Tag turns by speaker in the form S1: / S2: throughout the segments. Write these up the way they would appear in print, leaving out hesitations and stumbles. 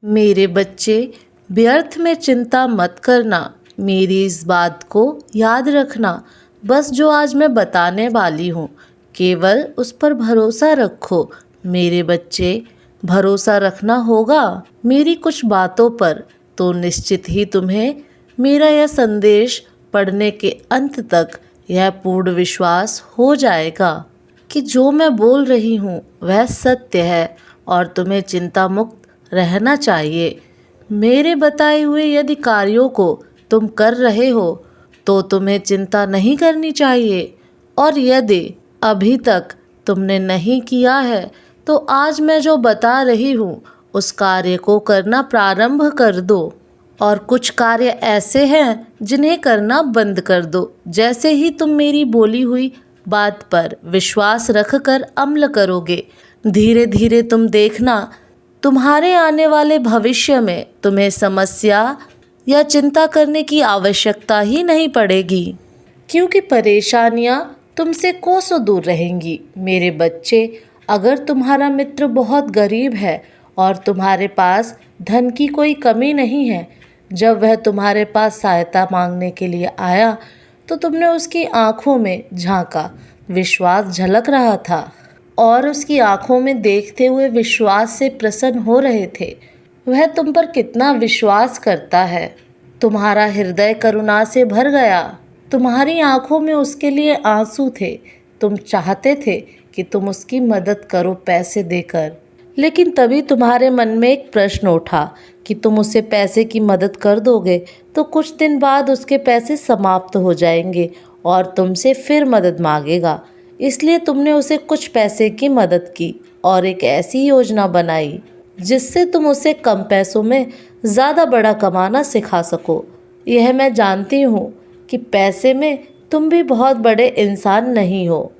S1: मेरे बच्चे, व्यर्थ में चिंता मत करना। मेरी इस बात को याद रखना। बस जो आज मैं बताने वाली हूँ, केवल उस पर भरोसा रखो। मेरे बच्चे, भरोसा रखना होगा मेरी कुछ बातों पर, तो निश्चित ही तुम्हें मेरा यह संदेश पढ़ने के अंत तक यह पूर्ण विश्वास हो जाएगा कि जो मैं बोल रही हूँ वह सत्य है और तुम्हें चिंता मुक्त रहना चाहिए। मेरे बताए हुए यदि कार्यों को तुम कर रहे हो तो तुम्हें चिंता नहीं करनी चाहिए, और यदि अभी तक तुमने नहीं किया है तो आज मैं जो बता रही हूँ उस कार्य को करना प्रारंभ कर दो। और कुछ कार्य ऐसे हैं जिन्हें करना बंद कर दो। जैसे ही तुम मेरी बोली हुई बात पर विश्वास रखकर अमल करोगे, धीरे धीरे तुम देखना, तुम्हारे आने वाले भविष्य में तुम्हें समस्या या चिंता करने की आवश्यकता ही नहीं पड़ेगी, क्योंकि परेशानियां तुमसे कोसों दूर रहेंगी। मेरे बच्चे, अगर तुम्हारा मित्र बहुत गरीब है और तुम्हारे पास धन की कोई कमी नहीं है, जब वह तुम्हारे पास सहायता मांगने के लिए आया तो तुमने उसकी आंखों में झांका, विश्वास झलक रहा था और उसकी आंखों में देखते हुए विश्वास से प्रसन्न हो रहे थे। वह तुम पर कितना विश्वास करता है। तुम्हारा हृदय करुणा से भर गया। तुम्हारी आंखों में उसके लिए आंसू थे। तुम चाहते थे कि तुम उसकी मदद करो पैसे देकर, लेकिन तभी तुम्हारे मन में एक प्रश्न उठा कि तुम उसे पैसे की मदद कर दोगे तो कुछ दिन बाद उसके पैसे समाप्त हो जाएंगे और तुमसे फिर मदद मांगेगा। इसलिए तुमने उसे कुछ पैसे की मदद की और एक ऐसी योजना बनाई जिससे तुम उसे कम पैसों में ज़्यादा बड़ा कमाना सिखा सको। यह मैं जानती हूँ कि पैसे में तुम भी बहुत बड़े इंसान नहीं हो,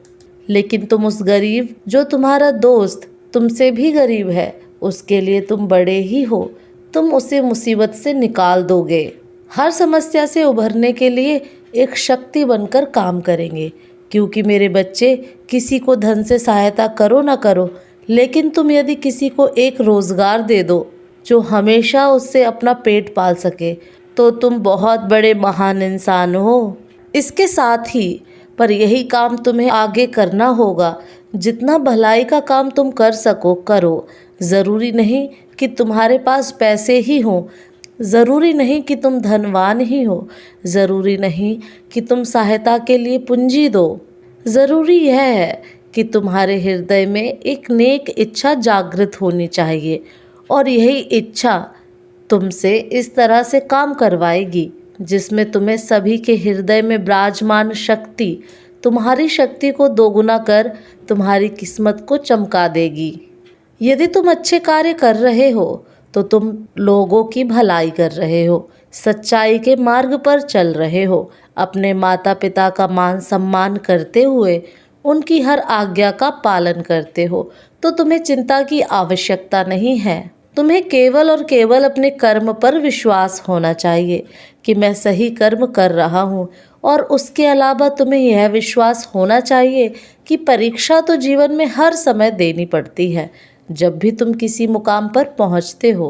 S1: लेकिन तुम उस गरीब जो तुम्हारा दोस्त तुमसे भी गरीब है, उसके लिए तुम बड़े ही हो। तुम उसे मुसीबत से निकाल दोगे। हर समस्या से उभरने के लिए एक शक्ति बनकर काम करेंगे। क्योंकि मेरे बच्चे, किसी को धन से सहायता करो ना करो, लेकिन तुम यदि किसी को एक रोज़गार दे दो जो हमेशा उससे अपना पेट पाल सके, तो तुम बहुत बड़े महान इंसान हो। इसके साथ ही पर यही काम तुम्हें आगे करना होगा। जितना भलाई का काम तुम कर सको करो। ज़रूरी नहीं कि तुम्हारे पास पैसे ही हों, ज़रूरी नहीं कि तुम धनवान ही हो, ज़रूरी नहीं कि तुम सहायता के लिए पूंजी दो। ज़रूरी यह है कि तुम्हारे हृदय में एक नेक इच्छा जागृत होनी चाहिए, और यही इच्छा तुमसे इस तरह से काम करवाएगी जिसमें तुम्हें सभी के हृदय में विराजमान शक्ति तुम्हारी शक्ति को दोगुना कर तुम्हारी किस्मत को चमका देगी। यदि तुम अच्छे कार्य कर रहे हो तो तुम लोगों की भलाई कर रहे हो, सच्चाई के मार्ग पर चल रहे हो, अपने माता पिता का मान सम्मान करते हुए उनकी हर आज्ञा का पालन करते हो, तो तुम्हें चिंता की आवश्यकता नहीं है। तुम्हें केवल और केवल अपने कर्म पर विश्वास होना चाहिए कि मैं सही कर्म कर रहा हूँ, और उसके अलावा तुम्हें यह विश्वास होना चाहिए कि परीक्षा तो जीवन में हर समय देनी पड़ती है। जब भी तुम किसी मुकाम पर पहुँचते हो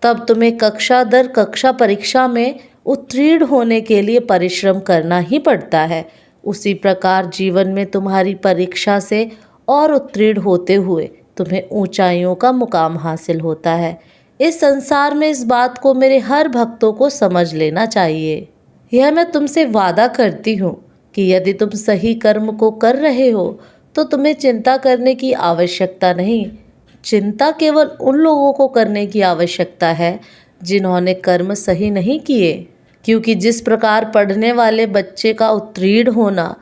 S1: तब तुम्हें कक्षा दर कक्षा परीक्षा में उत्तीर्ण होने के लिए परिश्रम करना ही पड़ता है। उसी प्रकार जीवन में तुम्हारी परीक्षा से और उत्तीर्ण होते हुए तुम्हें ऊंचाइयों का मुकाम हासिल होता है। इस संसार में इस बात को मेरे हर भक्तों को समझ लेना चाहिए। यह मैं तुमसे वादा करती हूँ कि यदि तुम सही कर्म को कर रहे हो तो तुम्हें चिंता करने की आवश्यकता नहीं। चिंता केवल उन लोगों को करने की आवश्यकता है जिन्होंने कर्म सही नहीं किए, क्योंकि जिस प्रकार पढ़ने वाले बच्चे का उत्तीर्ण होना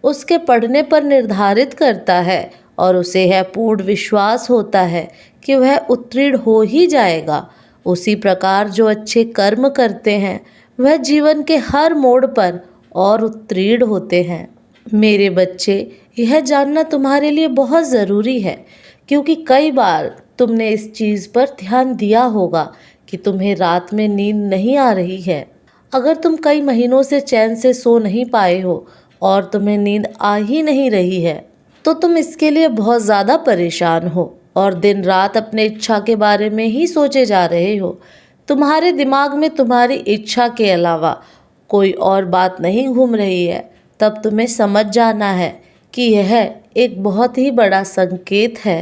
S1: उसके पढ़ने पर निर्धारित करता है और उसे यह पूर्ण विश्वास होता है कि वह उत्तीर्ण हो ही जाएगा, उसी प्रकार जो अच्छे कर्म करते हैं वह जीवन के हर मोड़ पर और उत्तीर्ण होते हैं। मेरे बच्चे, यह जानना तुम्हारे लिए बहुत ज़रूरी है, क्योंकि कई बार तुमने इस चीज़ पर ध्यान दिया होगा कि तुम्हें रात में नींद नहीं आ रही है। अगर तुम कई महीनों से चैन से सो नहीं पाए हो और तुम्हें नींद आ ही नहीं रही है, तो तुम इसके लिए बहुत ज़्यादा परेशान हो और दिन रात अपने इच्छा के बारे में ही सोचे जा रहे हो। तुम्हारे दिमाग में तुम्हारी इच्छा के अलावा कोई और बात नहीं घूम रही है। तब तुम्हें समझ जाना है कि यह एक बहुत ही बड़ा संकेत है।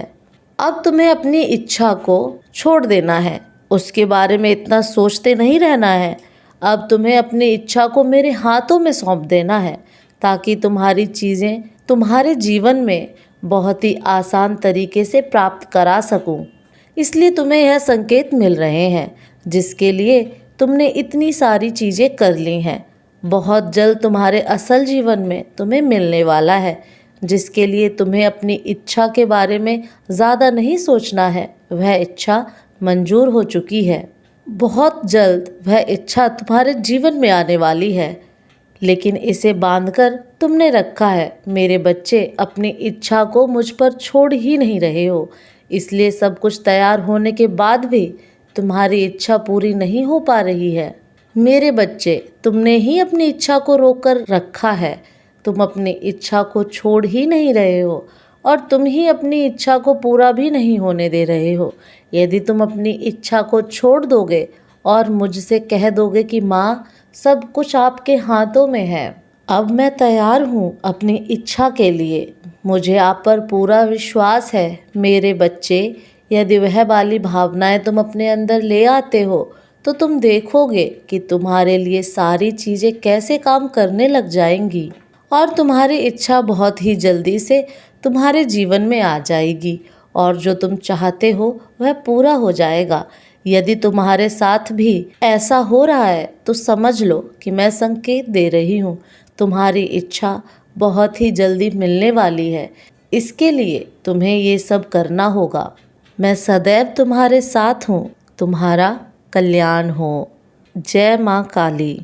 S1: अब तुम्हें अपनी इच्छा को छोड़ देना है, उसके बारे में इतना सोचते नहीं रहना है। अब तुम्हें अपनी इच्छा को मेरे हाथों में सौंप देना है, ताकि तुम्हारी चीज़ें तुम्हारे जीवन में बहुत ही आसान तरीके से प्राप्त करा सकूं। इसलिए तुम्हें यह संकेत मिल रहे हैं, जिसके लिए तुमने इतनी सारी चीज़ें कर ली हैं। बहुत जल्द तुम्हारे असल जीवन में तुम्हें मिलने वाला है, जिसके लिए तुम्हें अपनी इच्छा के बारे में ज़्यादा नहीं सोचना है। वह इच्छा मंजूर हो चुकी है। बहुत जल्द वह इच्छा तुम्हारे जीवन में आने वाली है, लेकिन इसे बांधकर तुमने रखा है। मेरे बच्चे, अपनी इच्छा को मुझ पर छोड़ ही नहीं रहे हो, इसलिए सब कुछ तैयार होने के बाद भी तुम्हारी इच्छा पूरी नहीं हो पा रही है। मेरे बच्चे, तुमने ही अपनी इच्छा को रोक कर रखा है। तुम अपनी इच्छा को छोड़ ही नहीं रहे हो और तुम ही अपनी इच्छा को पूरा भी नहीं होने दे रहे हो। यदि तुम अपनी इच्छा को छोड़ दोगे और मुझसे कह दोगे कि माँ, सब कुछ आपके हाथों में है, अब मैं तैयार हूँ अपनी इच्छा के लिए, मुझे आप पर पूरा विश्वास है। मेरे बच्चे, यदि वह वाली भावनाएं तुम अपने अंदर ले आते हो तो तुम देखोगे कि तुम्हारे लिए सारी चीज़ें कैसे काम करने लग जाएंगी और तुम्हारी इच्छा बहुत ही जल्दी से तुम्हारे जीवन में आ जाएगी और जो तुम चाहते हो वह पूरा हो जाएगा। यदि तुम्हारे साथ भी ऐसा हो रहा है तो समझ लो कि मैं संकेत दे रही हूँ। तुम्हारी इच्छा बहुत ही जल्दी मिलने वाली है। इसके लिए तुम्हें ये सब करना होगा। मैं सदैव तुम्हारे साथ हूँ। तुम्हारा कल्याण हो। जय माँ काली।